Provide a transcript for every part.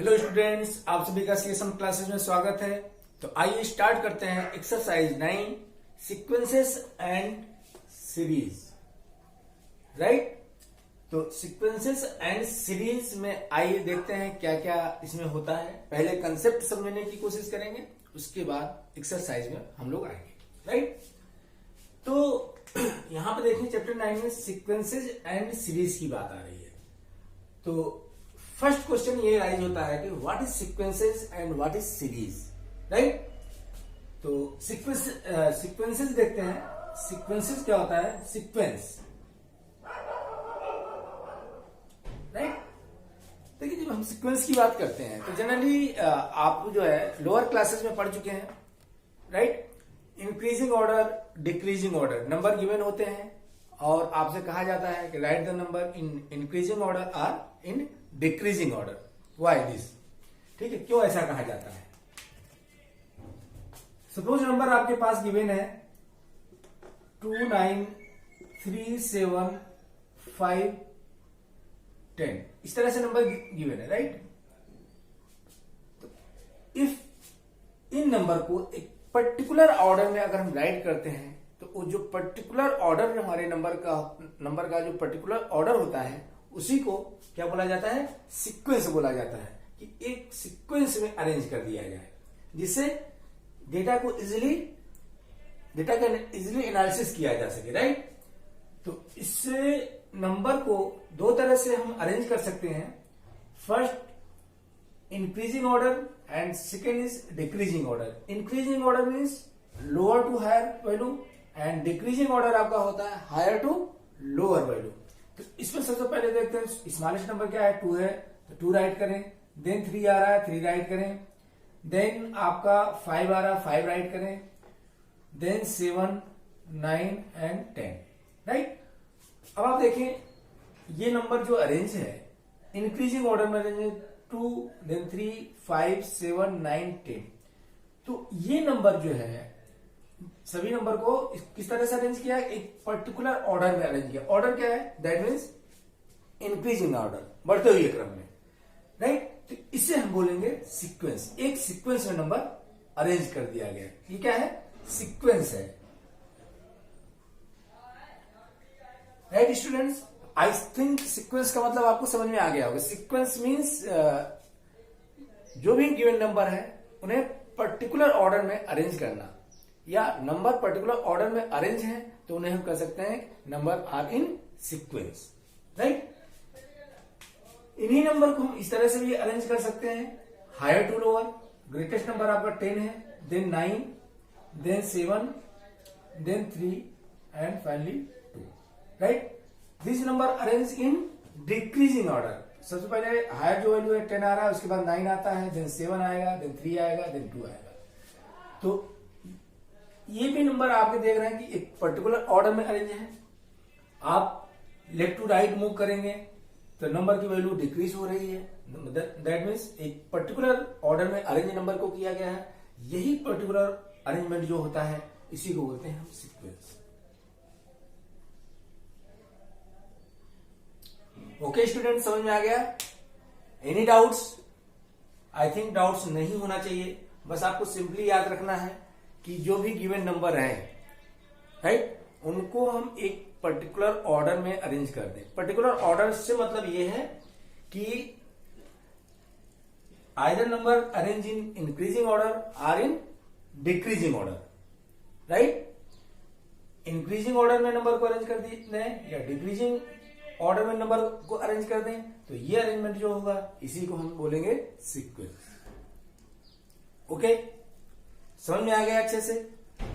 Hello students, आप सभी का सीएसएम क्लासेस में स्वागत है। तो आइए स्टार्ट करते हैं exercise 9 sequences and series. Right, तो सीक्वेंसेस एंड सीरीज में आइए देखते हैं क्या क्या इसमें होता है। पहले कंसेप्ट समझने की कोशिश करेंगे, उसके बाद एक्सरसाइज में हम लोग आएंगे। राइट, तो यहां पे देखिए चैप्टर 9 में सीक्वेंसेस एंड सीरीज की बात आ रही है। तो फर्स्ट क्वेश्चन ये राइज होता है कि what is sequences and what is series. Right, तो सीक्वेंसेस देखते हैं। सीक्वेंसेस क्या होता है? सीक्वेंस। राइट, देखिए जब हम सीक्वेंस की बात करते हैं तो जनरली आप जो है लोअर क्लासेस में पढ़ चुके हैं। Right, increasing order, decreasing order number given होते हैं और आपसे कहा जाता है कि right the number in increasing order or in decreasing order. Why this? ठीक है, क्यों ऐसा कहा जाता है? सपोज नंबर आपके पास गिवन है 2 9 3 7 5 10, इस तरह से नंबर गिवन है। राइट, तो इफ इन नंबर को एक पर्टिकुलर ऑर्डर में अगर हम राइट करते हैं तो वो जो पर्टिकुलर ऑर्डर में हमारे नंबर का जो पर्टिकुलर ऑर्डर होता है उसी को क्या बोला जाता है? सीक्वेंस बोला जाता है। कि एक सीक्वेंस में अरेंज कर दिया जाए जिससे डेटा का इजिली एनालिसिस किया जा सके। राइट, तो इससे नंबर को दो तरह से हम अरेंज कर सकते हैं। First increasing order and second is decreasing order. Increasing order means lower to higher value and decreasing order आपका होता है हायर टू लोअर वैल्यू। तो इसमें सबसे पहले देखते हैं स्मॉलेस्ट नंबर क्या है? 2 है, तो 2 राइट करें। देन 3 आ रहा है, 3 राइट करें। देन आपका 5 आ रहा है, 5 राइट करें। Then 7 9 and 10। राइट, अब आप देखें ये नंबर जो अरेंज है इंक्रीजिंग ऑर्डर में अरेंज है 2 देन 3 5 7 9 10। तो ये नंबर जो है सभी नंबर को किस तरह से अरेंज किया? एक पर्टिकुलर ऑर्डर में अरेंज किया। ऑर्डर क्या है? दैट मीन्स इंक्रीजिंग ऑर्डर, बढ़ते हुए क्रम में। राइट, तो इसे हम बोलेंगे सीक्वेंस। एक सीक्वेंस में नंबर अरेंज कर दिया गया, ये क्या है? सीक्वेंस है। Right students, I think sequence का मतलब आपको समझ में आ गया होगा। सीक्वेंस मीन्स जो भी गिवन नंबर है उन्हें पर्टिकुलर ऑर्डर में अरेंज करना, या नंबर पर्टिकुलर ऑर्डर में अरेंज है तो उन्हें हम कह सकते हैं number are in sequence. Right, इन्हीं नंबर को हम इस तरह से भी अरेंज कर सकते हैं higher to lower. Greatest number आपका 10 है, then 9 then 7 then 3 and finally 2। Right, this number arrange in decreasing order. सबसे पहले हायर जो वैल्यू है 10 आ रहा है, उसके बाद 9 आता है, देन 7 आएगा, देन 3 आएगा, देन 2 आएगा। तो ये भी नंबर आपके देख रहे हैं कि एक पर्टिकुलर ऑर्डर में अरेंज है। आप लेफ्ट टू राइट मूव करेंगे तो नंबर की वैल्यू डिक्रीज हो रही है। दैट मीन्स एक पर्टिकुलर ऑर्डर में अरेंज नंबर को किया गया है। यही पर्टिकुलर अरेंजमेंट जो होता है इसी को बोलते हैं हम सीक्वेंस। ओके स्टूडेंट, समझ में आ गया? Any doubts? I think doubts नहीं होना चाहिए। बस आपको सिंपली याद रखना है कि जो भी गिवन नंबर है, राइट, उनको हम एक पर्टिकुलर ऑर्डर में अरेंज कर दें। पर्टिकुलर ऑर्डर से मतलब ये है कि either number arrange in increasing order or in decreasing order. Right, increasing order में नंबर को अरेंज कर दें या डिक्रीजिंग ऑर्डर में नंबर को अरेंज कर दें, तो ये अरेंजमेंट जो होगा इसी को हम बोलेंगे सीक्वेंस। ओके, समझ में आ गया अच्छे से?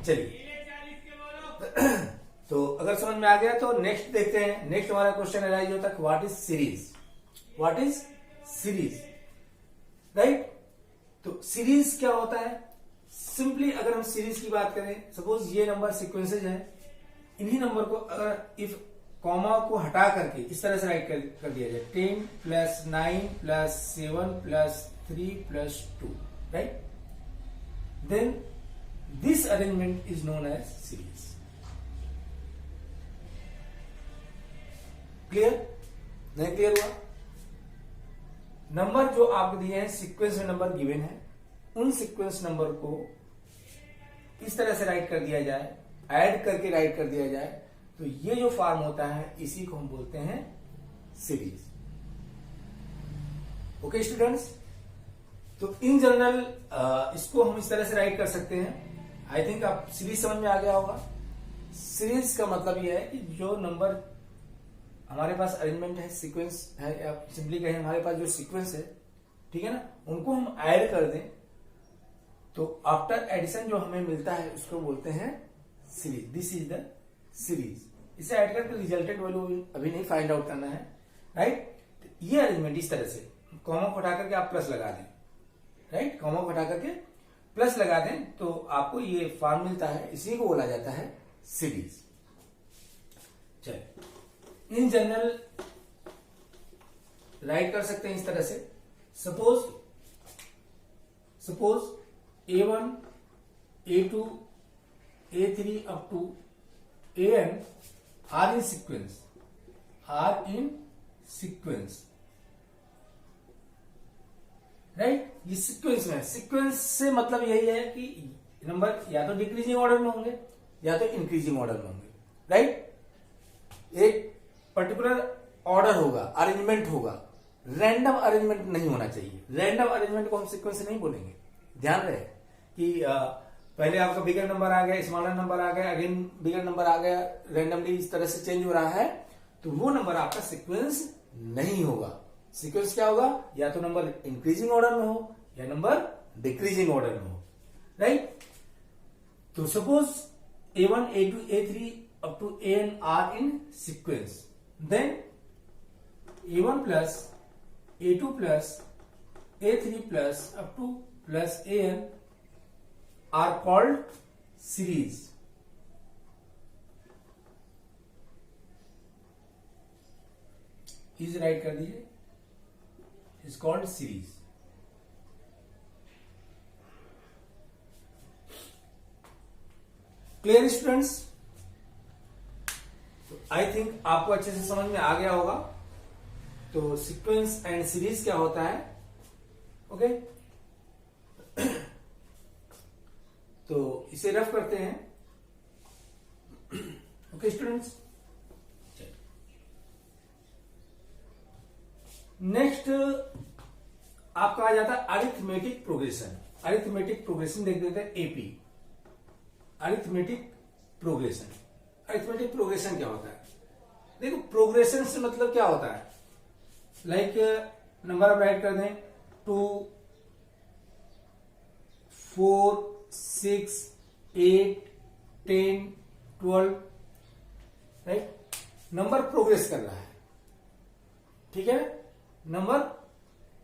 चलिए तो अगर समझ में आ गया तो नेक्स्ट देखते हैं। नेक्स्ट हमारा क्वेश्चन अराइज होता है what is series. What is series? Right, तो सीरीज क्या होता है? सिंपली अगर हम सीरीज की बात करें, सपोज ये नंबर सीक्वेंसेज है, इन्हीं नंबर को अगर इफ कॉमा को हटा करके इस तरह से राइट कर दिया जाए 10 plus 9 plus 7 plus 3 plus 2। Right, then this arrangement is known as series. Clear? नहीं क्लियर हुआ? नंबर जो आपको दिए हैं सीक्वेंस में नंबर गिवन है, उन सीक्वेंस नंबर को इस तरह से राइट कर दिया जाए, ऐड करके राइट कर दिया जाए, तो ये जो फॉर्म होता है इसी को हम बोलते हैं सीरीज। ओके स्टूडेंट्स, तो इन जनरल इसको हम इस तरह से राइट कर सकते हैं। आई थिंक आप सीरीज समझ में आ गया होगा। सीरीज का मतलब यह है कि जो नंबर हमारे पास अरेंजमेंट है, सीक्वेंस है, या सिंपली कहें हमारे पास जो सीक्वेंस है, ठीक है ना, उनको हम ऐड कर दें तो आफ्टर एडिशन जो हमें मिलता है उसको बोलते हैं series. This is the series. इसे ऐड करके रिजल्टेड वैल्यू अभी नहीं फाइंड आउट करना है, राइट। ये अरेंजमेंट इस तरह से कॉमा को हटा करके आप प्लस लगा दें, राइट, कॉमा को हटा करके प्लस लगा दें तो आपको ये फॉर्म मिलता है, इसी को बोला जाता है सीरीज। चलिए इन जनरल राइट कर सकते हैं इस तरह से। Suppose A1, A2, A3 up to AN are in sequence, right. ये सीक्वेंस में, सीक्वेंस से मतलब यही है कि नंबर या तो डिक्रीजिंग ऑर्डर में होंगे या तो इंक्रीजिंग ऑर्डर में होंगे, राइट। एक पर्टिकुलर ऑर्डर होगा, अरेंजमेंट होगा, रैंडम अरेंजमेंट नहीं होना चाहिए। रैंडम अरेंजमेंट को हम सीक्वेंस नहीं बोलेंगे। ध्यान रहे कि पहले आपका बिगर नंबर आ गया, स्मॉलर नंबर आ गया, अगेन बिगर नंबर आ गया, रैंडमली इस तरह से चेंज हो रहा है, तो वो नंबर आपका सीक्वेंस नहीं होगा। सीक्वेंस क्या होगा, या तो नंबर इंक्रीजिंग ऑर्डर में हो या नंबर डिक्रीजिंग ऑर्डर में हो, राइट। तो suppose A1, A2, A3 up to AN are in sequence, then A1 plus A2 plus A3 plus up to plus AN are called series. Is right कर दीजिए, is called series. Clear students? I think आपको अच्छे से समझ में आ गया होगा। तो सीक्वेंस एंड सीरीज क्या होता है, ओके। तो इसे रफ करते हैं, ओके स्टूडेंट्स। नेक्स्ट आपका आ जाता है अरिथमेटिक प्रोग्रेशन। अरिथमेटिक प्रोग्रेशन देख देते हैं, AP arithmetic progression. Arithmetic progression क्या होता है? देखो, प्रोग्रेशन से मतलब क्या होता है, लाइक नंबर आप ऐड कर दें 2, 4, 6, 8, 10, 12, राइट। नंबर प्रोग्रेस कर रहा है, ठीक है। नंबर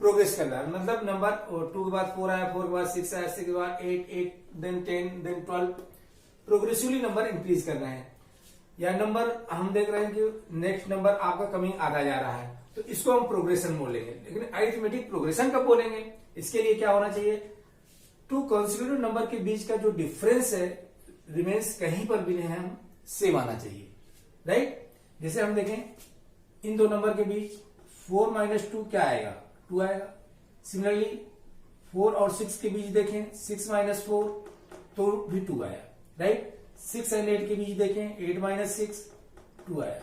प्रोग्रेस कर रहा है मतलब नंबर 2 के बाद 4 आया, 4 के बाद 6 आया, 6 के बाद 8, 8 then 10 then 12, progressively number increase कर रहे हैं। या नंबर हम देख रहे हैं कि नेक्स्ट नंबर आपका कमिंग आता जा रहा है, तो इसको हम प्रोग्रेशन बोलेंगे। लेकिन अरिथमेटिक प्रोग्रेशन कब बोलेंगे? इसके लिए क्या होना चाहिए, टू कंसेक्यूटिव नंबर के बीच का जो डिफरेंस है रिमेन्स कहीं पर भी नहीं है, हम सेम आना चाहिए, राइट। जैसे हम देखें इन दो नंबर के बीच 4 - 2 क्या आएगा, 2 आएगा। सिमिलरली 4 और 6 के बीच देखें 6 - 4 तो भी 2 आया, राइट। 6 और 8 के बीच देखें 8 - 6 2 आया।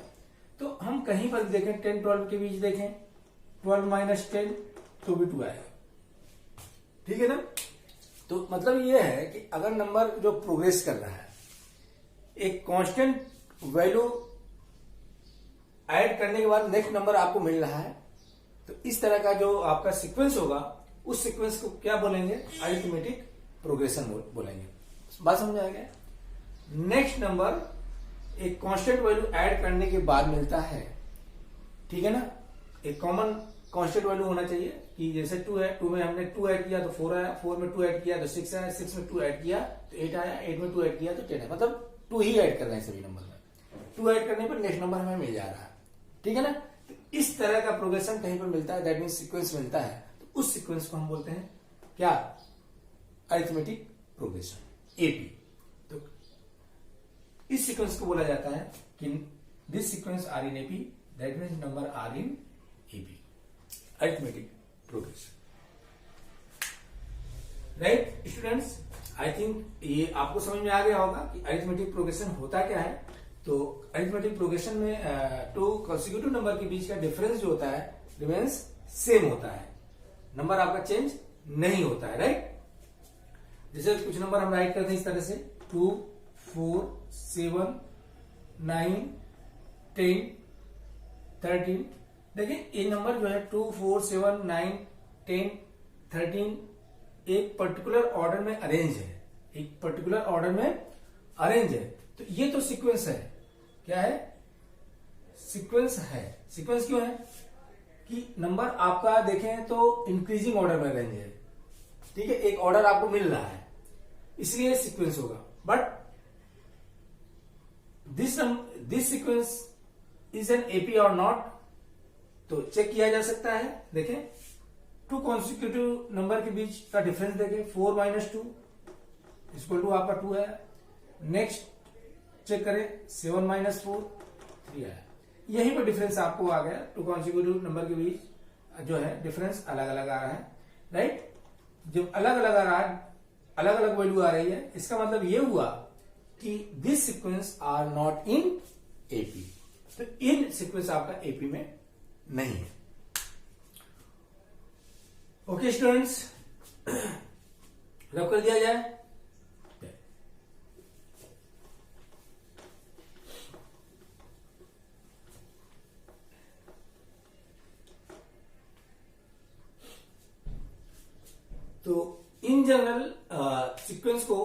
तो हम कहीं पर देखें 10 12 के बीच देखें 12 - 10 तो भी 2 आएगा, ठीक है ना। तो मतलब ये है कि अगर नंबर जो प्रोग्रेस कर रहा है, एक कांस्टेंट वैल्यू ऐड करने के बाद नेक्स्ट नंबर आपको मिल रहा है, तो इस तरह का जो आपका सीक्वेंस होगा उस सीक्वेंस को क्या बोलेंगे, अरिथमेटिक प्रोग्रेशन बोलेंगे। बात समझ आ गया। नेक्स्ट नंबर एक कांस्टेंट वैल्यू ऐड करने के बाद मिलता है, ठीक है ना। एक कॉमन कांस्टेंट वैल्यू होना चाहिए कि जैसे 2 है, 2 में हमने 2 ऐड किया तो 4 आया, 4 में 2 ऐड किया तो 6 आया, 6 में 2 ऐड किया तो 8 आया, 8 में 2 ऐड किया तो 10 है। मतलब 2 ही ऐड कर रहे हैं सभी नंबर में, 2 ऐड करने पर नेक्स्ट नंबर हमें मिल जा रहा है, ठीक है ना। तो इस तरह का प्रोग्रेशन कहीं पर मिलता है, दैट मीन सीक्वेंस मिलता है, तो उस सीक्वेंस को हम बोलते हैं क्या, अरिथमेटिक प्रोग्रेशन, एपी। तो इस सीक्वेंस को बोला जाता है कि this sequence are in AP, that means number are in AP, arithmetic progression. Right students, I think ये आपको समझ में आ गया होगा कि अरिथमेटिक प्रोग्रेशन होता क्या है। तो अरिथमेटिक प्रोग्रेशन में टू कंसेक्यूटिव नंबर के बीच का डिफरेंस जो होता है रिमेन्स सेम होता है, नंबर आपका चेंज नहीं होता है। राइट, जैसे कुछ नंबर हम राइट करते हैं इस तरह से 2, 4, 7, 9, 10, 13। देखिए ये नंबर जो है 2, 4, 7, 9, 10, 13 एक पर्टिकुलर ऑर्डर में अरेंज है, एक पर्टिकुलर ऑर्डर में अरेंज है। तो ये तो सीक्वेंस है। क्या है? सीक्वेंस है। सीक्वेंस क्यों है? कि नंबर आपका देखें तो इंक्रीजिंग ऑर्डर में अरेंज है। ठीक है, एक ऑर्डर आपको मिल रहा है, इसलिए सीक्वेंस होगा। But this sequence is an AP और नॉट, तो चेक किया जा सकता है। देखें टू कॉन्सिक्यूटिव नंबर के बीच का डिफरेंस देखें, 4 - 2 इक्वल टू आपका 2 है। नेक्स्ट चेक करें 7 - 4 3 आया। यहीं पर डिफरेंस आपको आ गया। टू कॉन्सिक्यूटिव नंबर के बीच जो है डिफरेंस अलग अलग आ रहा है। राइट, जब अलग अलग आ रहा है, अलग अलग वैल्यू आ रही है, इसका मतलब ये हुआ कि this sequence are not in AP. तो इन सीक्वेंस आपका एपी में नहीं है। ओके स्टूडेंट्स, रब कर दिया जाए। तो इन जनरल सीक्वेंस को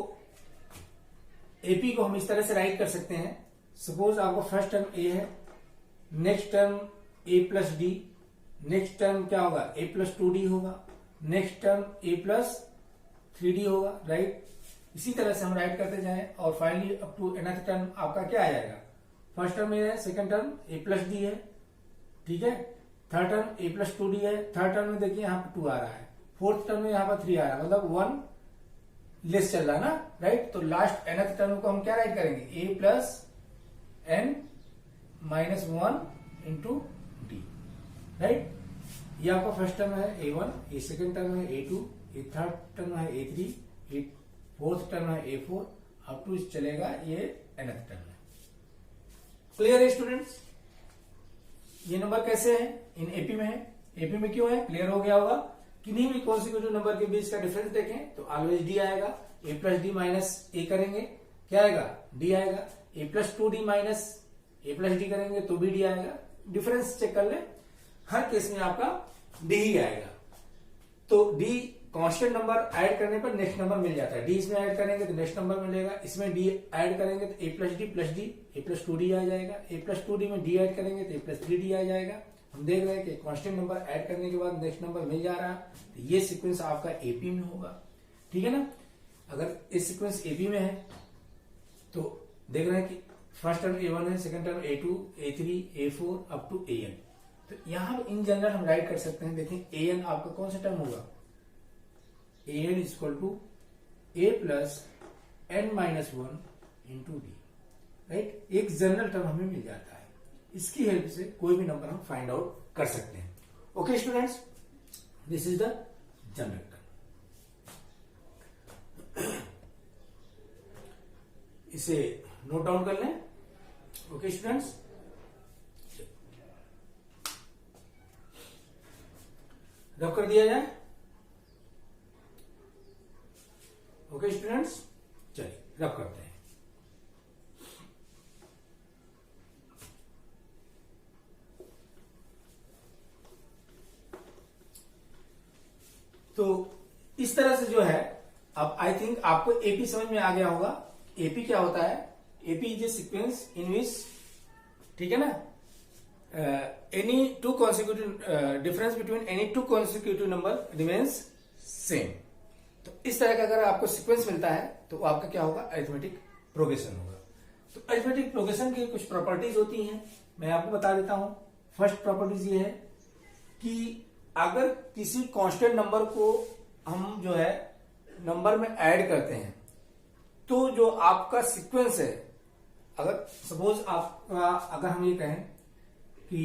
एपी को हम इस तरह से राइट कर सकते हैं। सपोज आपको फर्स्ट टर्म ए है, next term A plus D, next term क्या होगा? ए प्लस 2d होगा, next term A plus 3d होगा। राइट, इसी तरह से हम राइट करते जाएं और finally up to nth term आपका क्या आ जाएगा? फर्स्ट टर्म ए है, second term A plus D है, ठीक है, third term A plus 2d है, थर्ड टर्म में देखिए यहाँ पर 2 आ रहा है, फोर्थ टर्म में यहाँ पर 3 आ रहा है, मतलब 1 लेस चल रहा है ना। राइट, तो लास्ट एनथ टर्म को हम क्या राइट करेंगे? A plus n -1 into D. Right, ये आपका फर्स्ट टर्म है A1, ये सेकंड टर्म है A2, ये थर्ड टर्म है A3, ये फोर्थ टर्म है A4, अप टू चलेगा ये nth टर्म है। क्लियर है स्टूडेंट्स? ये नंबर कैसे है? इन एपी में है। एपी में क्यों है? क्लियर हो गया होगा। किन्हीं भी कॉन्सिक्यूटिव नंबर के बीच का डिफरेंस देखें तो ऑलवेज डी आएगा। ए प्लस डी माइनस ए करेंगे, क्या आएगा? डी आएगा। ए प्लस 2d माइनस ए प्लस डी करेंगे तो भी डी आएगा। डिफरेंस चेक कर ले, हर केस में आपका डी ही आएगा। तो डी कांस्टेंट नंबर ऐड करने पर नेक्स्ट नंबर मिल जाता है। डी इसमें ऐड करेंगे तो नेक्स्ट नंबर मिलेगा, इसमें डी ऐड करेंगे तो A plus D A plus 2d आ जाएगा। ए प्लस 2d में डी ऐड करेंगे तो ए प्लस 3d आ जाएगा। हम देख रहे हैं कि कांस्टेंट नंबर ऐड करने के बाद नेक्स्ट नंबर मिल जा रहा है, तो ये सीक्वेंस आपका एपी में होगा। ठीक है ना? अगर ये सीक्वेंस एपी में है तो देख रहे हैं कि फर्स्ट टर्म A1 है, second term A2, A3, A4 up to AN। तो यहां इन जनरल हम राइट कर सकते हैं। देखें AN आपका कौन सा टर्म होगा? AN equal to A plus n minus 1 into D. Right, एक जनरल टर्म हमें मिल जाता है। इसकी हेल्प से कोई भी नंबर हम फाइंड आउट कर सकते हैं। Okay students, this is the general term. इसे नोट डाउन कर लें। ओके स्टूडेंट्स, रब कर दिया जाए। ओके स्टूडेंट्स, चलिए रब करते हैं। तो इस तरह से जो है, अब आई थिंक आपको एपी समझ में आ गया होगा। एपी क्या होता है? AP is a sequence in which, ठीक है ना, any two consecutive difference between any two consecutive number remains same. तो इस तरह का अगर आपको सीक्वेंस मिलता है तो आपका क्या होगा? अरिथमेटिक प्रोग्रेशन होगा। तो अरिथमेटिक प्रोग्रेशन की कुछ प्रॉपर्टीज होती हैं, मैं आपको बता देता हूं। फर्स्ट प्रॉपर्टीज ये है कि अगर किसी कांस्टेंट नंबर को हम जो है नंबर में ऐड करते हैं तो जो आपका सीक्वेंस है, अगर सपोज आपका, अगर हम ये कहें कि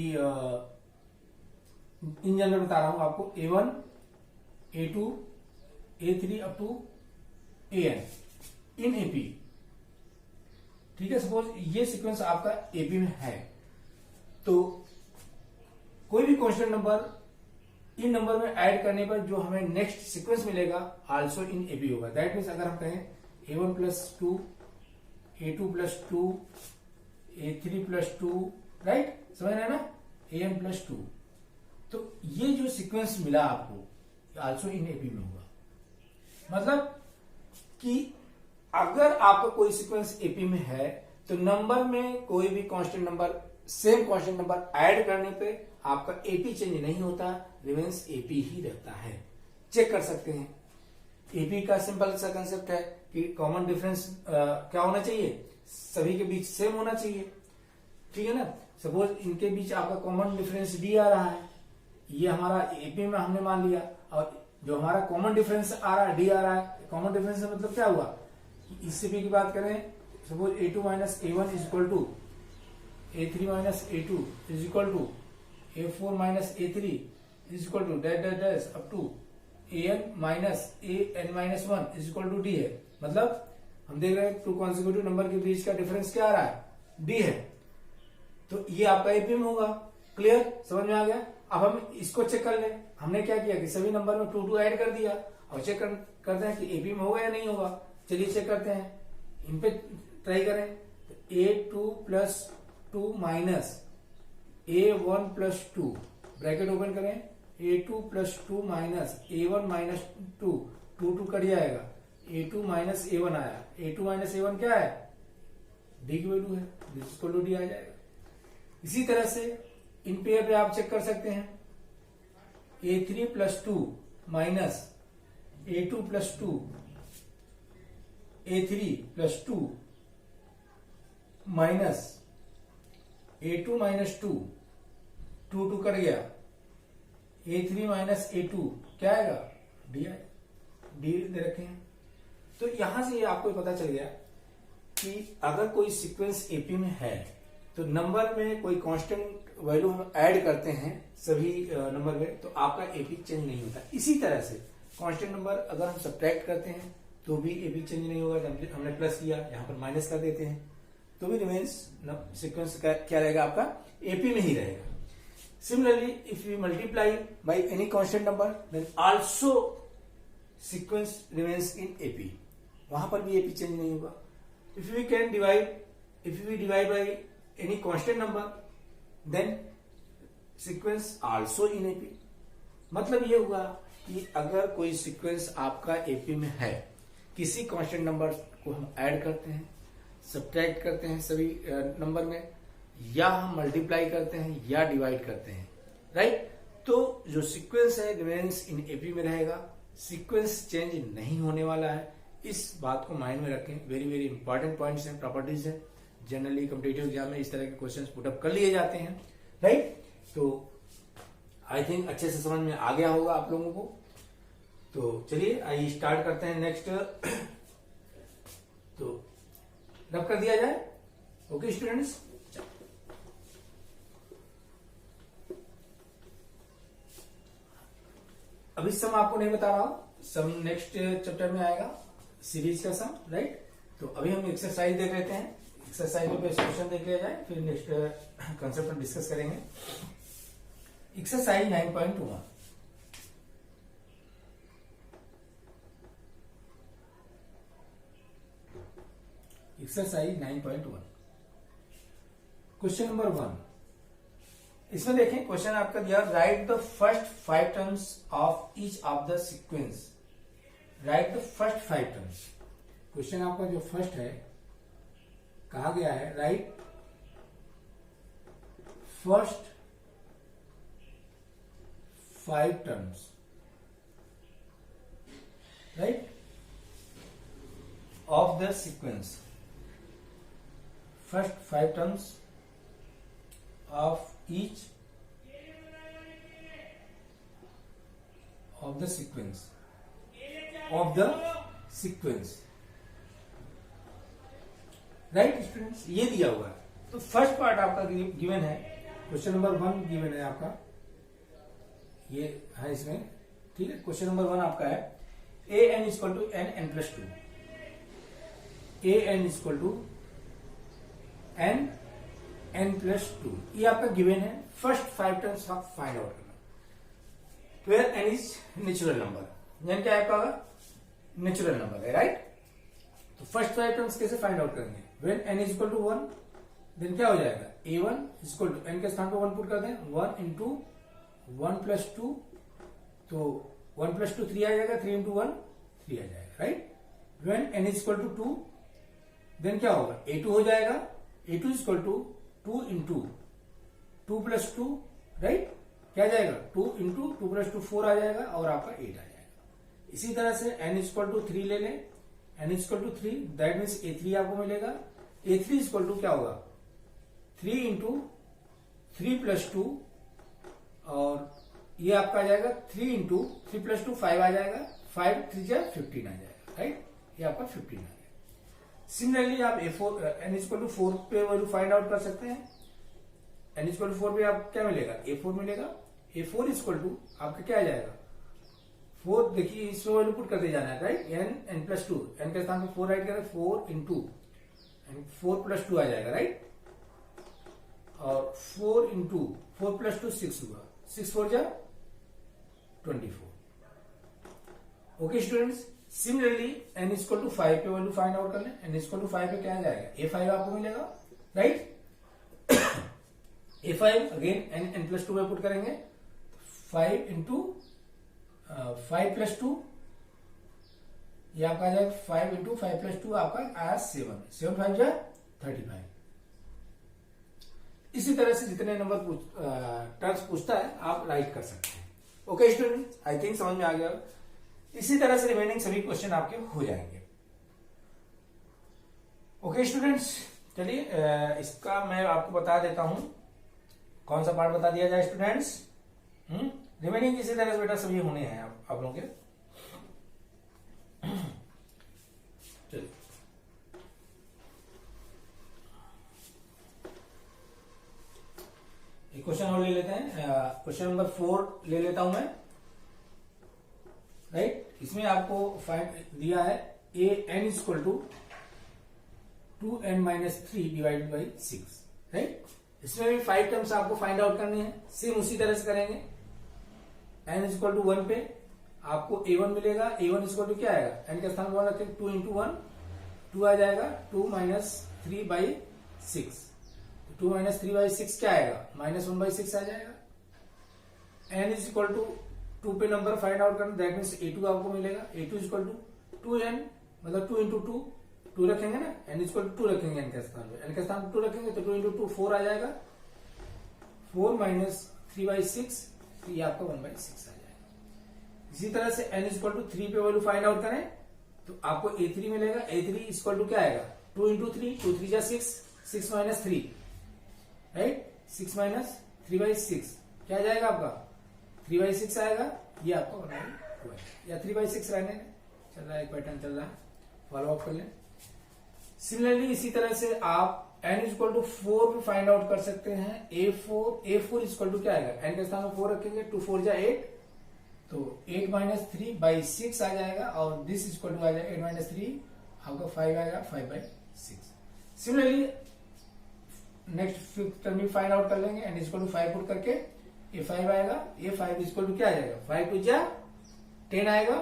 इन जनरल बता रहा हूं आपको A1 A2 A3 up to AN in AP। ठीक है, सपोज ये सीक्वेंस आपका AP में है, तो कोई भी कांस्टेंट नंबर इन नंबर में ऐड करने पर जो हमें नेक्स्ट सीक्वेंस मिलेगा आल्सो इन AP होगा। दैट मीन्स अगर हम कहें A1 plus 2 A2 plus 2 A3 plus 2, right, समझ रहे हैं ना, AN प्लस 2, तो ये जो सीक्वेंस मिला आपको आल्सो इन AP में होगा। मतलब कि अगर आपका कोई सीक्वेंस AP में है तो नंबर में कोई भी constant number, same constant number add करने पे आपका AP चेंज नहीं होता, रिमेंस AP ही रहता है। चेक कर सकते हैं। AP का सिंपल सा कंसेप्ट है कि कॉमन डिफरेंस क्या होना चाहिए, सभी के बीच सेम होना चाहिए। ठीक है ना, सपोज इनके बीच आपका कॉमन डिफरेंस D आ रहा है, ये हमारा AP में हमने मान लिया, और जो हमारा कॉमन डिफरेंस आ रहा है D आ रहा है, कॉमन डिफरेंस से मतलब क्या हुआ कि इस CP की बात करें, suppose A2 minus A1 is equal to A3 minus A2 is equal to A4 minus A3 is equal to dash dash dash up to AN minus AN minus 1 is equal to D है। मतलब हम देख रहे हैं to consecutive number के बीच का difference क्या आ रहा है, D है, तो ये आपका AP में होगा। क्लियर, समझ में आ गया। अब हम इसको चेक कर लें। हमने क्या किया कि सभी नंबर में 2 2 ऐड कर दिया, और चेक करते हैं कि AP में होगा या नहीं होगा। चलिए चेक करते हैं, इन पे ट्राई करें। तो A2 plus 2 minus A1 plus 2, bracket open करें, A2 plus 2 minus A1 minus 2, 2 2 cut जाएगा, A2 माइनस A1 आया। A2 माइनस A1 क्या है, D की वैल्यू है, जिसको D आ जाएगा। इसी तरह से इन पेयर पे आप चेक कर सकते हैं, A3 plus 2 minus A2 plus 2, A3 plus 2 minus A2 minus 2, 2 2 cut गया, A3 माइनस A2 क्या आएगा, D आएगा। D दे रखे हैं। तो यहां से ये आपको पता चल गया कि अगर कोई सीक्वेंस AP में है तो नंबर में कोई कांस्टेंट वैल्यू हम ऐड करते हैं सभी नंबर में, तो आपका AP चेंज नहीं होता। इसी तरह से कांस्टेंट नंबर अगर हम सब्ट्रैक्ट करते हैं तो भी AP चेंज नहीं होगा। जब हमने प्लस किया, यहाँ पर माइनस कर देते हैं, तो भी रिमेन्स सीक्वेंस क्या रहेगा, आपका AP में ही रहेगा। Similarly if you multiply by any constant number then also sequence remains in AP, वहां पर भी AP चेंज नहीं होगा। If we divide by any constant number then sequence also in AP। मतलब ये हुआ कि अगर कोई सीक्वेंस आपका AP में है, किसी कांस्टेंट नंबर को हम ऐड करते हैं, सब्ट्रैक्ट करते हैं सभी नंबर में, या हम मल्टीप्लाई करते हैं या डिवाइड करते हैं, राइट, तो जो सीक्वेंस है रिमेन्स इन AP में रहेगा, सीक्वेंस चेंज नहीं होने वाला है। इस बात को माइंड में रखें, वेरी वेरी इंपॉर्टेंट पॉइंट्स हैं, प्रॉपर्टीज हैं। जनरली कॉम्पिटिटिव एग्जाम में इस तरह के क्वेश्चंस पुटअप कर लिए जाते हैं, राइट। तो आई थिंक अच्छे से समझ में आ गया होगा आप लोगों को। तो चलिए आइए स्टार्ट करते हैं नेक्स्ट। तो रब कर दिया जाए। ओके स्टूडेंट्स, अभी सम आपको नहीं बता रहा हूं, सम नेक्स्ट चैप्टर में आएगा, सीरीज का सम, राइट। तो अभी हम एक्सरसाइज देख लेते हैं। एक्सरसाइज पे क्वेश्चन देख लिया जाए, फिर नेक्स्ट कंसेप्ट पर डिस्कस करेंगे। Exercise 9.1, exercise 9.1 question number 1। इसमें देखें क्वेश्चन आपका दिया, right the first 5 terms of each of the sequence. Right the first 5 terms. Question आपका जो फर्स्ट है, कहा गया है right first 5 terms, right, of the sequence. First 5 terms of each of the sequence, of the sequence, right students, ये दिया हुआ है। तो फर्स्ट पार्ट आपका गिवन है, क्वेश्चन नंबर 1 गिवन है आपका, ये है इसमें ठीक है, क्वेश्चन नंबर 1 आपका है A N equal to N N plus 2, A N equal to N N plus 2, ये आपका गिवन है। फर्स्ट 5 टर्म्स आप फाइंड आउट करना, where N is natural number, यानी क्या आपका नेचुरल नंबर है, राइट। तो फर्स्ट 5 टर्म्स कैसे फाइंड आउट करेंगे, when N is equal to 1, then क्या हो जाएगा a1 इक्वल टू एन के स्थान पर 1 पुट कर दें, 1 इंटू 1 प्लस 2, तो 1 प्लस 2 3 आ जाएगा, 3 इंटू 1 3 आ जाएगा, right. When N is equal to 2, then क्या होगा a2 हो जाएगा, a2 equal to 2 into 2 plus 2, right, क्या जाएगा 2 इंटू 2 प्लस 2 4 आ जाएगा और आपका 8 आ जाएगा। इसी तरह से n इक्वल टू 3 ले लें, n equal to 3, that means a3 आपको मिलेगा, a3 इक्वल टू क्या होगा 3 इंटू 3 प्लस 2, और ये आपका आ जाएगा 3 इंटू 3 प्लस 2 5 आ जाएगा, 5 3 जा 15 आ जाएगा, राइट, ये आपका 15 आ जाएगा। सिमिलरली आप n इक्वल टू 4 पे वैल्यू फाइंड आउट कर सकते हैं। n इक्वल टू 4 पे आप क्या मिलेगा a4 मिलेगा, a4 इक्वल टू आपका क्या आ जाएगा 4, देखिए इसमें वैल्यू पुट करते जाना है, राइट, n प्लस 2, n के स्थान पे 4 राइट करें, 4 इंटू 4 प्लस 2 आ जाएगा, राइट, और 4 इंटू 4 प्लस 2 6 हुआ, 6 4 जा 24। Okay students, similarly n equal to 5 पे वैल्यू फाइंड आउट कर लें, n इक्वल टू 5 पे क्या आ जाएगा a5 आपको मिलेगा, right. a5 again n plus 2 में पुट करेंगे, 5 इंटू 5 प्लस 2, ये आपका आ जाएगा 5 इंटू 5 प्लस 2 आपका आया 7, 7 5 जा 35। इसी तरह से जितने नंबर टर्म्स पूछता है आप राइट कर सकते हैं। ओके स्टूडेंट, आई थिंक समझ में आ गया। इसी तरह से रिमेनिंग सभी क्वेश्चन आपके हो जाएंगे। ओके स्टूडेंट्स, चलिए इसका मैं आपको बता देता हूं, कौन सा पार्ट बता दिया जाए स्टूडेंट्स। रिमेनिंग इसी तरह से बेटा सभी होने हैं आप लोगों के। चलिए एक क्वेश्चन और ले लेते हैं, क्वेश्चन नंबर 4 ले लेता हूं मैं, राइट। इसमें आपको फाइंड दिया है A N equal to 2n minus 3 divided by 6, right. इसमें भी 5 टर्म्स आपको फाइंड आउट करने हैं, सेम उसी तरह से करेंगे। n इक्वल टू 1 पे आपको a1 मिलेगा, a1 इक्वल टू क्या आएगा, n के स्थान पर 1 रखें, 2 इंटू 1 2 आ जाएगा, 2 माइनस 3 बाई 6, 2 माइनस 3 बाई 6 क्या आएगा -1 बाई 6 आ जाएगा। n इज इक्वल टू 2 पे नंबर फाइंड आउट करना, दैट मीन्स a2 आपको मिलेगा, a2 इक्वल टू 2n, मतलब 2 इंटू 2 रखेंगे ना, n इक्वल टू 2 रखेंगे n के स्थान पे, n के स्थान पे 2 रखेंगे तो 2 इंटू 2 4 आ जाएगा, 4 माइनस 3 बाई 6, तो ये आपका 1 बाई 6 आ जाएगा। इसी तरह से n इक्वल टू 3 पे वैल्यू फाइंड आउट करें तो आपको a3 मिलेगा, a3 इक्वल टू क्या आएगा 2 इंटू 3, 2 3 जा 6, 6 माइनस 3, राइट, 6 माइनस 3 बाई 6 क्या आ जाएगा आपका 3 बाई 6 आएगा, ये आपका 1 बाई 2 या 3 बाई 6 रहने चल रहा है, एक पैटर्न चल रहा है, फॉलो अप कर लें। सिमिलरली इसी तरह से आप n इक्वल टू 4 भी फाइंड आउट कर सकते हैं। a4 इक्वल टू क्या आएगा, n के स्थान में 4 रखेंगे, 2 4 जा 8, तो 8 माइनस 3 बाई 6 आ जाएगा, और दिस इक्वल टू आ जाएगा 8 माइनस 3 आपका 5 आएगा, 5 by 6। Similarly next 5th term भी फाइंड आउट कर लेंगे, n इक्वल टू 5 पुट करके ये 5 आएगा, ये 5 इक्वल टू क्या आ जाएगा 5 2 जा 10 आएगा,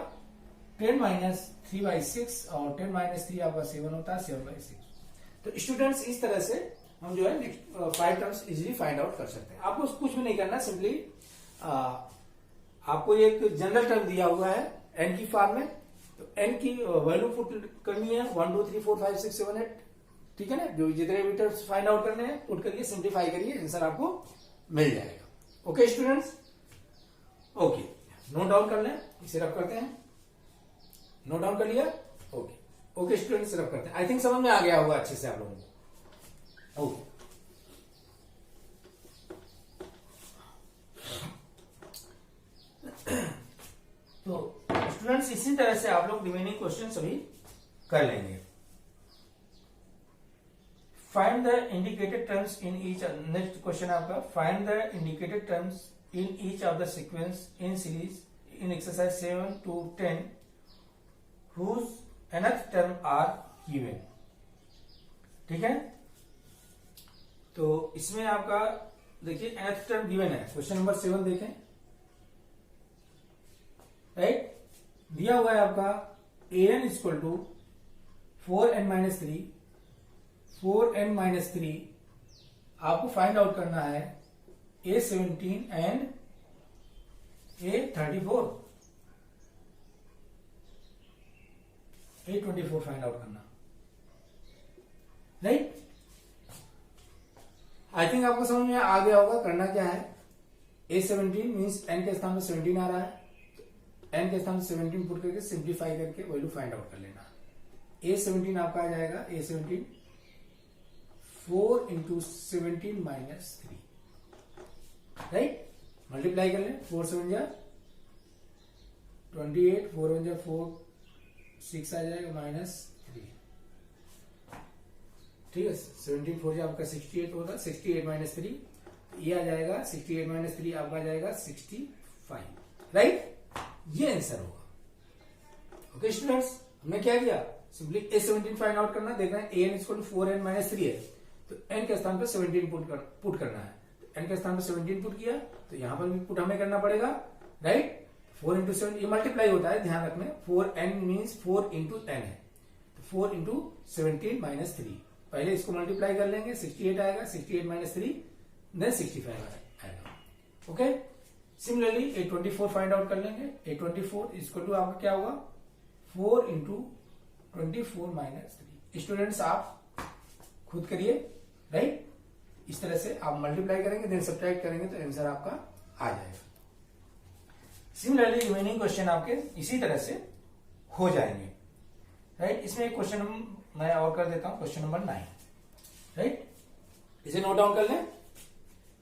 10 माइनस 3 बाई 6, और 10 माइनस 3 आपका 7 होता है, 7 बाई 6। तो स्टूडेंट्स इस तरह से हम जो है next 5 terms easily find out कर सकते हैं। आपको कुछ भी नहीं करना, सिंपली आपको एक जनरल टर्म दिया हुआ है n की फॉर्म में, तो n की वैल्यू पुट करनी है 1 2 3 4 5 6 7 8, ठीक है ना, जो जितने भी टर्म्स फाइंड आउट करने हैं पुट करिए, सिंप्लीफाई करिए, आंसर आपको मिल जाएगा। Okay students, okay, note down कर लें, इसे रफ करते हैं, नोट डाउन कर लिया, ओके ओके स्टूडेंट्स, रफ करते हैं। आई थिंक समझ में आ गया होगा अच्छे से आप लोगों को। ओके, तो स्टूडेंट्स इसी तरह से आप लोग रिमेनिंग क्वेश्चन सभी कर लेंगे। Find the indicated terms in each, next question आपका, find the indicated terms in each of the sequence in series in exercise 7 to 10 whose nth term are given। ठीक है, तो इसमें आपका देखिए nth टर्म गिवन है। क्वेश्चन नंबर 7 देखें, right, दिया हुआ है आपका an equal to 4n-3, 4n-3 आपको फाइंड आउट करना है A17 and A34, A24 find out करना, राइट। आई थिंक आपको समझ में आ गया होगा करना क्या है। A17 मीन्स n के स्थान में 17 आ रहा है, तो n के स्थान में 17 पुट करके सिंप्लीफाई करके वैल्यू फाइंड आउट कर लेना। A17 आपका आ जाएगा A17 4 into 17 minus 3, right. Multiply कर लें, 4 7 जा 28, 4 1 जा 4 6 आ जाएगा माइनस 3, ठीक है। 17 4 जा आपका 68 होगा, 68 माइनस 3 ये आ जाएगा, 68 माइनस 3 आपका आ जाएगा 65, राइट। ये आंसर होगा। ओके स्टूडेंट्स, हमने क्या किया, सिंपली A17 फाइंड आउट करना, देखना है an equal to 4n minus 3 है, तो n के स्थान पर 17 पुट करना है, तो n के स्थान पर 17 पुट किया, तो यहां पर भी पुट हमें करना पड़ेगा, राइट। 4 इंटू 7 ये मल्टीप्लाई होता है, ध्यान रखना, 4n मीन्स 4 इंटू n है, तो 4 इंटू 17 माइनस 3, पहले इसको मल्टीप्लाई कर लेंगे, 68 आएगा, 68 माइनस 3 देन 65 आएगा। Okay, similarly A24 find out कर लेंगे। A24 इक्वल टू आपका क्या होगा, 4 इंटू 24 माइनस 3। स्टूडेंट्स आप खुद करिए, राइट। इस तरह से आप मल्टीप्लाई करेंगे देन सब्ट्रैक्ट करेंगे तो आंसर आपका आ जाएगा। सिमिलरली रिमेनिंग क्वेश्चन आपके इसी तरह से हो जाएंगे, राइट। इसमें एक क्वेश्चन मैं और कर देता हूं, क्वेश्चन नंबर 9, राइट। इसे नोट डाउन कर लें,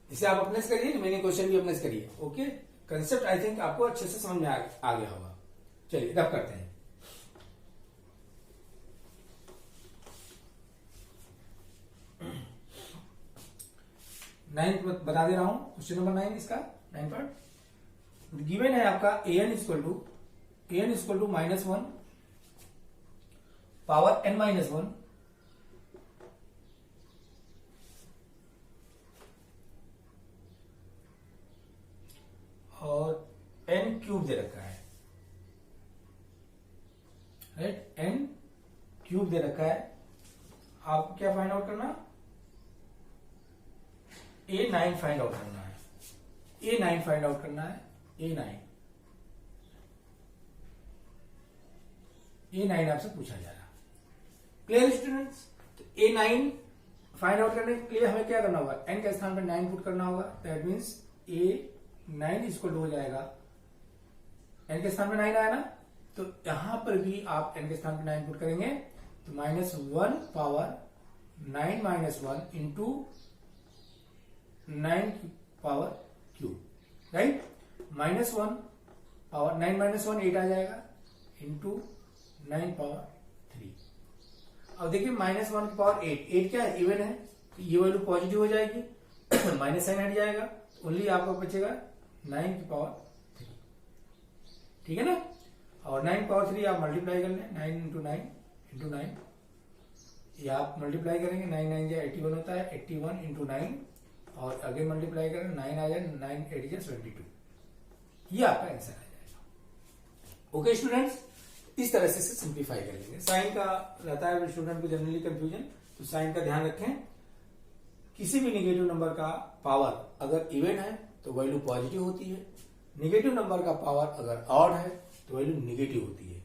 इसे आप अपने से करिए, रिमेनिंग क्वेश्चन भी अपने से करिए। ओके, कंसेप्ट आई थिंक आपको अच्छे से समझ में आ गया होगा। चलिए रब करते हैं। नाइन बता दे रहा हूं, क्वेश्चन नंबर 9 इसका 9 पार्ट गिवन है आपका an equal to -1 power n-1 और n क्यूब दे रखा है, राइट। n क्यूब दे रखा है, आपको क्या फाइंड आउट करना, A9 फाइंड आउट करना है, A9 फाइंड आउट करना है, A9 आपसे पूछा जा रहा। क्लियर स्टूडेंट्स, तो A9 फाइंड आउट करने के लिए हमें क्या करना होगा, n के स्थान पर 9 पुट करना होगा, दैट मीन्स A9 इक्वल हो जाएगा, n के स्थान पर 9 आया ना, तो यहां पर भी आप n के स्थान पर 9 पुट करेंगे, तो -1 power 9 minus 1 into 9 power cube, right. -1 power 9 minus 1 8 आ जाएगा इंटू 9 पावर 3। अब देखिए -1 की पावर 8 क्या है, इवन है, तो ये वैल्यू पॉजिटिव हो जाएगी, माइनस साइन हट जाएगा, ओनली आपको बचेगा 9 की पावर 3, ठीक है ना। और 9 पावर 3 आप मल्टीप्लाई कर लें, 9 इंटू 9 ये आप मल्टीप्लाई करेंगे, 9 9 जा 81 होता है, 81 इंटू 9 और अगेन मल्टीप्लाई करें, 9 आ जाए, 9 8 जा 22, ये आपका आंसर आ जाएगा। ओके स्टूडेंट्स, इस तरह से सिंप्लीफाई कर लेंगे। साइन का रहता है स्टूडेंट को जनरली कंफ्यूजन, तो साइन का ध्यान रखें, किसी भी नेगेटिव नंबर का पावर अगर इवन है तो वैल्यू पॉजिटिव होती है, नेगेटिव नंबर का पावर अगर ऑड है तो वैल्यू नेगेटिव होती है,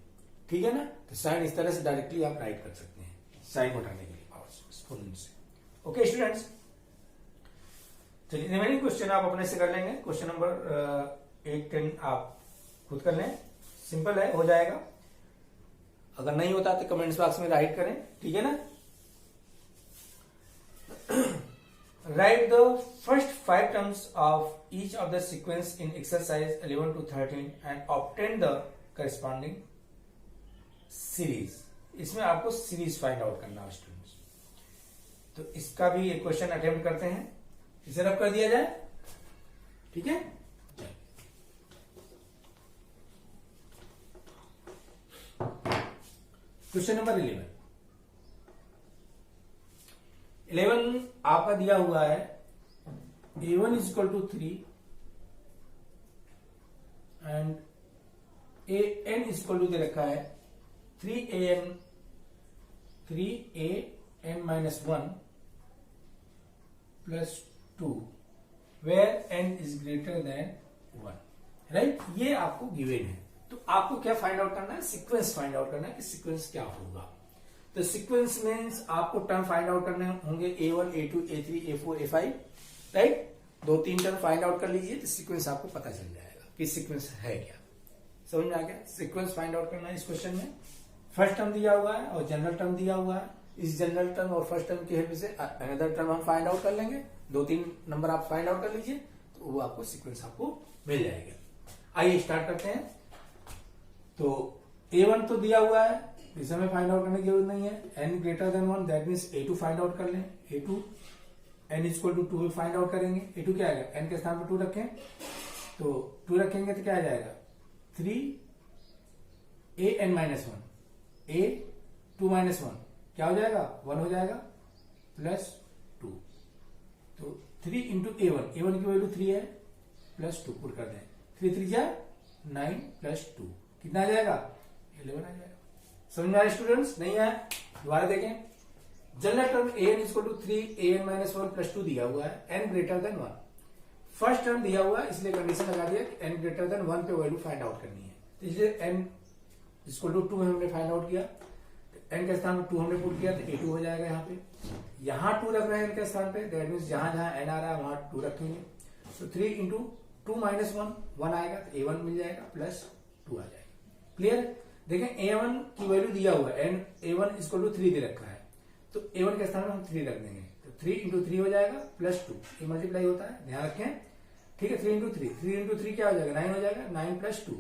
ठीक है ना। तो साइन इस तरह से डायरेक्टली आप राइट कर सकते हैं, साइन उठाने के लिए पावर एक्सपोनेंट से। ओके स्टूडेंट्स, चलिए रिमेनिंग क्वेश्चन आप अपने से कर लेंगे। क्वेश्चन नंबर 8 10 आप खुद कर लें, सिंपल है, हो जाएगा। अगर नहीं होता तो कमेंट्स बॉक्स में राइट करें, ठीक है ना। Right the first 5 terms of each of the sequence in exercise 11 to 13 and obtain the corresponding series. इसमें आपको सीरीज फाइंड आउट करना है स्टूडेंट्स। तो इसका भी एक क्वेश्चन अटेम्प्ट करते हैं, इसे रब कर दिया जाए, ठीक है। क्वेश्चन नंबर 11 आपका दिया हुआ है A1 is equal to 3 and AN is equal to दे रखा है 3AN minus 1 plus 2 where n is greater than 1, right. ये आपको गिवन है, तो आपको क्या फाइंड आउट करना है, सीक्वेंस फाइंड आउट करना है कि सीक्वेंस क्या होगा। तो सीक्वेंस मीन्स आपको टर्म फाइंड आउट करने होंगे A1 A2 A3 A4 A5, right. 2-3 term find out कर लीजिए तो सीक्वेंस आपको पता चल जाएगा कि सीक्वेंस है क्या। समझ में आ गया। सीक्वेंस फाइंड आउट करना है इस क्वेश्चन में। फर्स्ट टर्म दिया हुआ है और जनरल टर्म दिया हुआ है। इस जनरल टर्म और फर्स्ट टर्म की हेल्प से अनदर टर्म हम फाइंड आउट कर लेंगे। 2-3 नंबर आप फाइंड आउट कर लीजिए तो वो आपको सीक्वेंस आपको मिल जाएगा। आइए स्टार्ट करते हैं। तो A1 तो दिया हुआ है, इसे हमें फाइंड आउट करने की जरूरत नहीं है। n greater than 1 that means A2 find out कर लें। A2 n equal to 2 find out करेंगे। A2 क्या आएगा, n के स्थान पर 2 रखें तो 2 रखेंगे तो क्या आ जाएगा 3AN माइनस 1 A2 माइनस 1 क्या हो जाएगा 1 हो जाएगा प्लस 2। तो 3 इंटू A1 की वैल्यू 3 है प्लस 2 पुट कर दें। 3 3 जा 9 प्लस 2 कितना आ जाएगा 11 आ जाएगा। समझ में आया स्टूडेंट्स, नहीं आया दोबारा देखें। General term AN equal to 3AN minus 1 plus 2 दिया हुआ है, n greater than 1। First term दिया हुआ है इसलिए कंडीशन लगा दिया कि n ग्रेटर देन 1 पे वैल्यू फाइंड आउट करनी है। तो इसलिए n इक्वल टू 2 हमने फाइंड आउट किया, n के स्थान पर 2 हमने पुट किया तो A2 हो जाएगा। यहाँ पे यहाँ 2 रख रहे हैं n के स्थान पे, दैट मीन्स जहां जहां n आ रहा है वहां 2 रखेंगे। तो 3 इंटू 2 माइनस 1 आएगा तो A1 मिल जाएगा प्लस 2 आ जाएगा। क्लियर। देखें A1 की वैल्यू दिया हुआ है, A1 इक्वल टू 3 दे रखा है तो A1 के स्थान पर हम 3 रख देंगे तो 3 इंटू 3 हो जाएगा प्लस 2, ये मल्टीप्लाई होता है ध्यान रखें। ठीक है, 3 इंटू 3 क्या हो जाएगा 9 हो जाएगा। 9 प्लस 2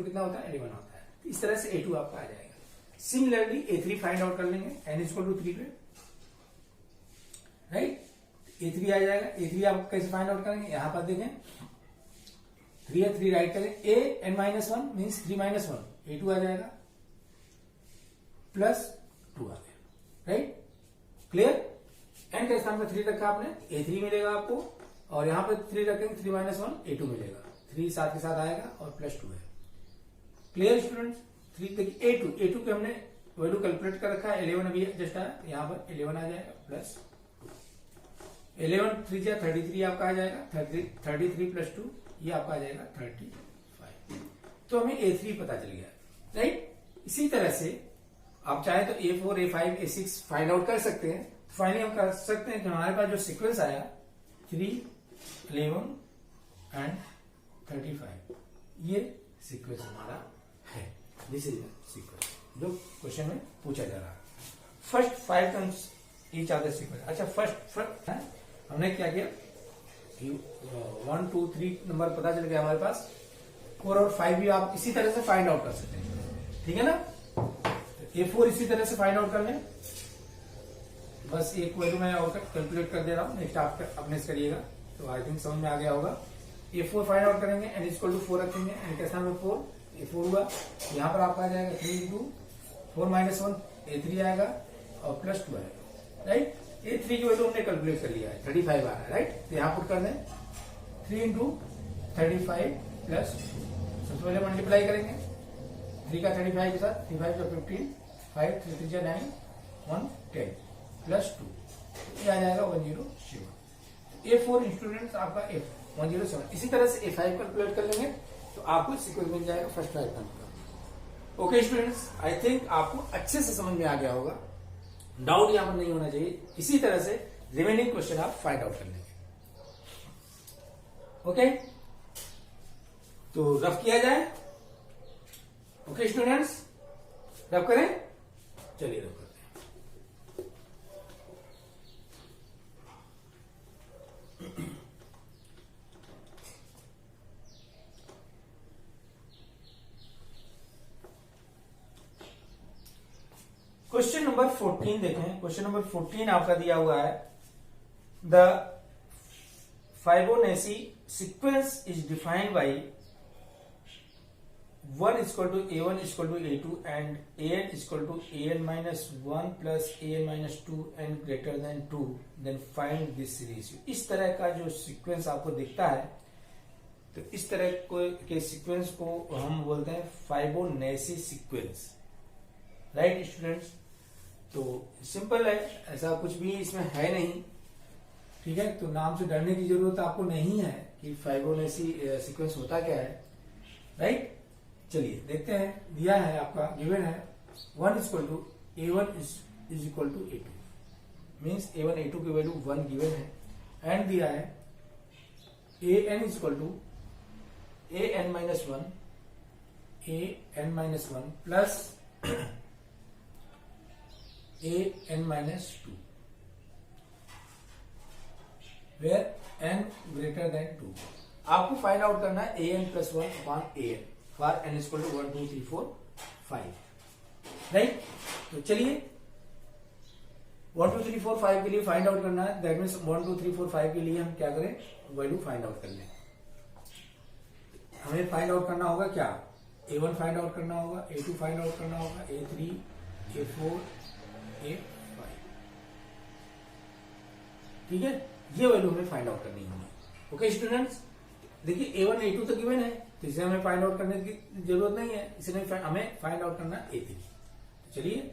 कितना होता है 11 होता है। इस तरह से A2 आपका आ जाएगा। सिमिलरली A3 फाइंड आउट कर लेंगे n इक्वल टू 3 पे, राइट। A3 आ जाएगा। A3 आप कैसे फाइंड आउट करेंगे, यहां पर देखें 3 है 3 राइट करें AN minus 1 means 3 minus 1 A2 आ जाएगा प्लस 2 आ गया, राइट। क्लियर। n के स्थान पर 3 रखा आपने A3 मिलेगा आपको और यहां पर 3 रखेंगे 3 माइनस 1 A2 मिलेगा। 3 साथ के साथ आएगा और प्लस 2 है। Clear students. 3 देखिए A2 पे हमने वैल्यू कैलकुलेट कर रखा है 11 अभी जस्ट आया, यहां पर 11 आ जाएगा प्लस 11 3 जा 33 आपका आ जाएगा। 33 प्लस 2 ये आपका आ जाएगा 35। तो हमें A3 पता चल गया, राइट। इसी तरह से आप चाहे तो A4 A5 A6 find out कर सकते हैं। फाइनली हम कर सकते हैं कि हमारे पास जो सीक्वेंस आया 3 11 एंड 35 ये सीक्वेंस हमारा है। दिस इज सीक्वेंस जो क्वेश्चन में पूछा जा रहा है। First 5 terms each are the sequence. अच्छा फर्स्ट हमने क्या किया 1 2 3 नंबर पता चल गया हमारे पास। 4 और 5 भी आप इसी तरह से फाइंड आउट कर सकते हैं, ठीक है ना। A4 इसी तरह से फाइंड आउट कर लें। बस एक वैल्यू मैं और कैलकुलेट कर दे रहा हूँ, नेक्स्ट आप अपने से करिएगा तो आई थिंक समझ में आ गया होगा। A4 फाइंड आउट करेंगे n इक्वल टू 4 रखेंगे, n के स्थान में 4 A4 हुआ। यहाँ पर आपका आ जाएगा 3 इंटू 4 माइनस 1 A3 आएगा और प्लस 2 आएगा, राइट। A3 की वैल्यू हमने कैलकुलेट कर लिया है 35 आ रहा है, राइट। तो यहाँ पुट कर दें 3 इंटू 35 प्लस सबसे पहले मल्टीप्लाई करेंगे 3 का 35 के साथ 3 5 15 5 3 3 9 1 10 प्लस 2 ये आ जाएगा 107। A4 स्टूडेंट्स आपका 107। इसी तरह से A5 कैलकुलेट कर लेंगे तो आपको सीक्वेंस मिल जाएगा फर्स्ट 5 टर्म का। ओके स्टूडेंट्स, आई थिंक आपको अच्छे से समझ में आ गया होगा, डाउट यहां पर नहीं होना चाहिए। इसी तरह से रिमेनिंग क्वेश्चन आप फाइंड आउट कर लेंगे। ओके, तो रफ किया जाए। ओके स्टूडेंट्स, रफ करें, चलिए रफ करते हैं। क्वेश्चन नंबर 14 देखें। क्वेश्चन नंबर 14 आपका दिया हुआ है the Fibonacci sequence is defined by 1 equal to a1 equal to a2 and an equal to an minus 1 plus an minus 2 and greater than 2, then find this ratio. इस तरह का जो sequence आपको दिखता है, तो इस तरह के सीक्वेंस को हम बोलते हैं फाइबोनेसी सीक्वेंस। राइट स्टूडेंट्स, तो सिंपल है, ऐसा कुछ भी इसमें है नहीं, ठीक है। तो नाम से डरने की जरूरत आपको नहीं है कि फाइबोनेसी सीक्वेंस होता क्या है। राइट, चलिए देखते हैं। दिया है आपका, गिवन है 1 equal to a1 is equal to a2, means a1 a2 की वैल्यू 1 गिवन है, एंड दिया है an is equal to an minus 1 plus an minus 2 where n greater than 2। आपको फाइंड आउट करना है an plus 1 upon an for n equal to 1 2 3 4 5। Right, तो चलिए 1 2 3 4 5 के लिए फाइंड आउट करना है। दैट मीन्स 1 2 3 4 5 के लिए हम क्या करें, वैल्यू फाइंड आउट कर लें। हमें फाइंड आउट करना होगा क्या, a1 फाइंड आउट करना होगा, a2 फाइंड आउट करना होगा, a3 a4 a5, ठीक है। ये वैल्यू हमें फाइंड आउट करनी होगी। ओके स्टूडेंट्स, देखिए a1 a2 तो गिवन है, तो इसे हमें फाइंड आउट करने की जरूरत नहीं है, इसलिए हमें फाइंड आउट करना है a3। तो चलिए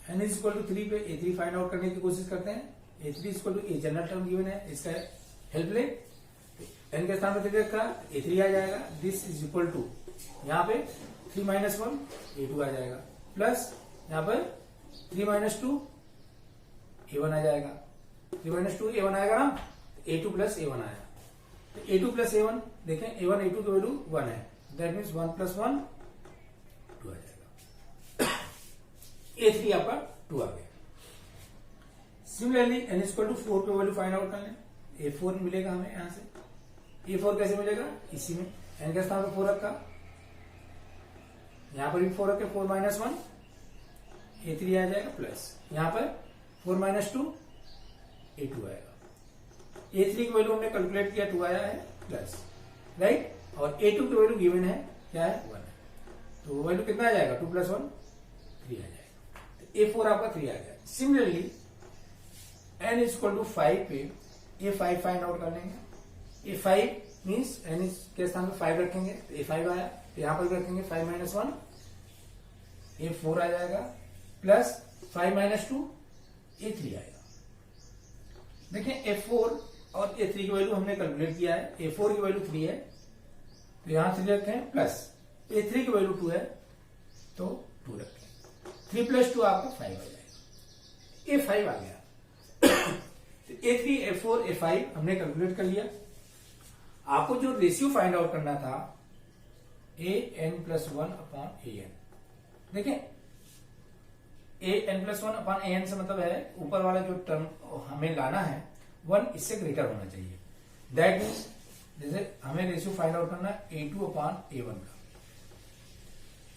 n इज इक्वल टू 3 पे a3 फाइंड आउट करने की कोशिश करते हैं। a3 equal to a general term given है, इसका हेल्प ले। n के स्थान पर 3 रखा, a3 आ जाएगा। दिस इज इक्वल टू यहाँ पे 3 माइनस 1 a2 आ जाएगा, प्लस यहाँ पर 3 माइनस 2 a1 आ जाएगा। 3 माइनस 2 a1 आएगा ना, a2 प्लस a1 आया। तो a2 प्लस a1 देखें, a1 a2 की वैल्यू 1 है, दैट मीन्स 1 प्लस 1 2 आ जाएगा। a3 आपका 2 आ गया। सिमिलरली n इक्वल टू 4 की वैल्यू फाइंड आउट कर लें। a4 मिलेगा हमें यहां से। a4 कैसे मिलेगा, इसी में n के स्थान पर 4 रखा, यहां पर भी 4 रखे, 4 माइनस 1 a3 आ जाएगा, प्लस यहां पर 4 माइनस 2 a2 आएगा। a3 की वैल्यू हमने कैलकुलेट किया, 2 आया है, प्लस। राइट, और a2 की वैल्यू गिवन है, क्या है, 1 है। तो वैल्यू कितना आ जाएगा, 2 प्लस 1 3 आ जाएगा। तो a4 आपका 3 आ गया। Similarly n is equal to 5 पे a5 फाइंड आउट कर लेंगे। a5 मीन्स n के स्थान पर 5 रखेंगे, तो a5 आया, तो यहां पर रखेंगे 5 माइनस 1 a4 आ जाएगा, प्लस 5 माइनस 2 a3 आएगा। देखिए a4 और a3 की वैल्यू हमने कैलकुलेट किया है। a4 की वैल्यू 3 है, तो यहां 3 रखते हैं, प्लस a3 की वैल्यू 2 है, तो 2 रखते हैं। 3 प्लस 2 आपका 5 आ जाएगा। a5 आ गया। तो a3 a4 a5 हमने कैलकुलेट कर लिया। आपको जो रेशियो फाइंड आउट करना था an प्लस 1 अपॉन an, देखिए an प्लस 1 अपॉन an से मतलब है ऊपर वाला जो टर्म हमें लाना है 1 इससे ग्रेटर होना चाहिए। दैट मीन्स जैसे हमें रेशियो फाइंड आउट करना है a2 अपॉन a1 का,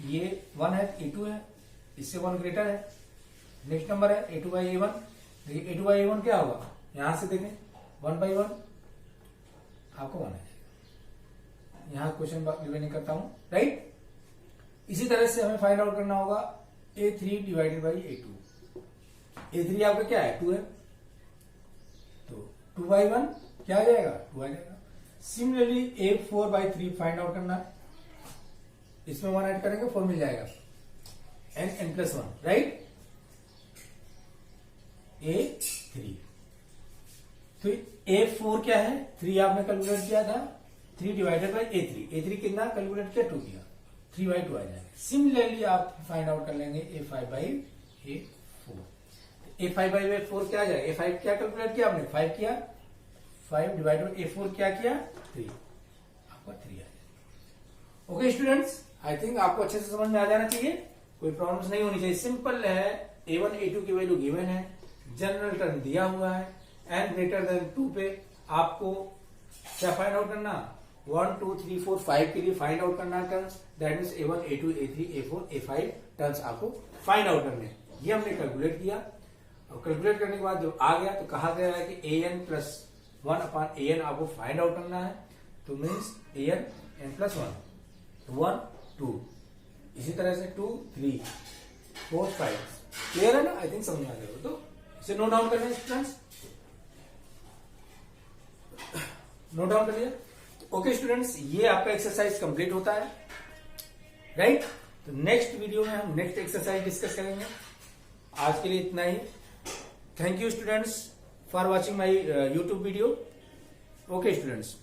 ये 1 है, a2 है, इससे 1 ग्रेटर है। नेक्स्ट नंबर है a2 बाई a1। देखिए a2 बाई a1 क्या होगा, यहां से देखें 1 बाई 1 आपको 1 आ जाएगा। यहां क्वेश्चन डिवाइड नहीं करता हूं। राइट, इसी तरह से हमें फाइंड आउट करना होगा a3 divided by a2। a3 आपका क्या है, 2 है, तो 2 बाई 1 क्या आ जाएगा, 2 आ जाएगा। Similarly a4 by 3 find out करना है, इसमें 1 ऐड करेंगे 4 मिल जाएगा, n प्लस 1। राइट, a3, तो a4 क्या है, 3 आपने कैलकुलेट किया था, 3 डिवाइडेड बाई a3 कितना कैलकुलेट किया, 2 किया, 3 बाई 2 आ जाएगा। सिमिलरली आप फाइंड आउट कर लेंगे a5 by a4। a5 by a4 क्या आ जाएगा, a5 क्या कैलकुलेट किया आपने, 5 किया, 5 डिवाइडेड बाई a4 क्या किया, 3, आपका 3 आ जाएगा। ओके स्टूडेंट्स, आई थिंक आपको अच्छे से समझ में आ जाना चाहिए, कोई प्रॉब्लम्स नहीं होनी चाहिए। सिंपल है, a1 a2 की वैल्यू गिवन है, जनरल टर्म दिया हुआ है, n ग्रेटर देन 2 पे आपको क्या फाइंड आउट करना, 1 2 3 4 5 के लिए फाइंड आउट करना है terms. That means a1 a2 a3 a4 a5 terms आपको फाइंड आउट करने। ये हमने कैलकुलेट किया, और कैलकुलेट करने के बाद जब आ गया तो कहा गया है कि an प्लस 1 अपॉन an आपको फाइंड आउट करना है। तो मीन्स an n प्लस 1, 1 2, इसी तरह से 2 3 4 5। क्लियर है ना? आई थिंक समझ में आ गया हो तो इसे नोट डाउन करना है स्टूडेंट्स, नोट डाउन कर लिया? ओके स्टूडेंट्स, ये आपका एक्सरसाइज कंप्लीट होता है, राइट? तो नेक्स्ट वीडियो में हम नेक्स्ट एक्सरसाइज डिस्कस करेंगे। आज के लिए इतना ही। Thank you students for watching my YouTube video. Okay students.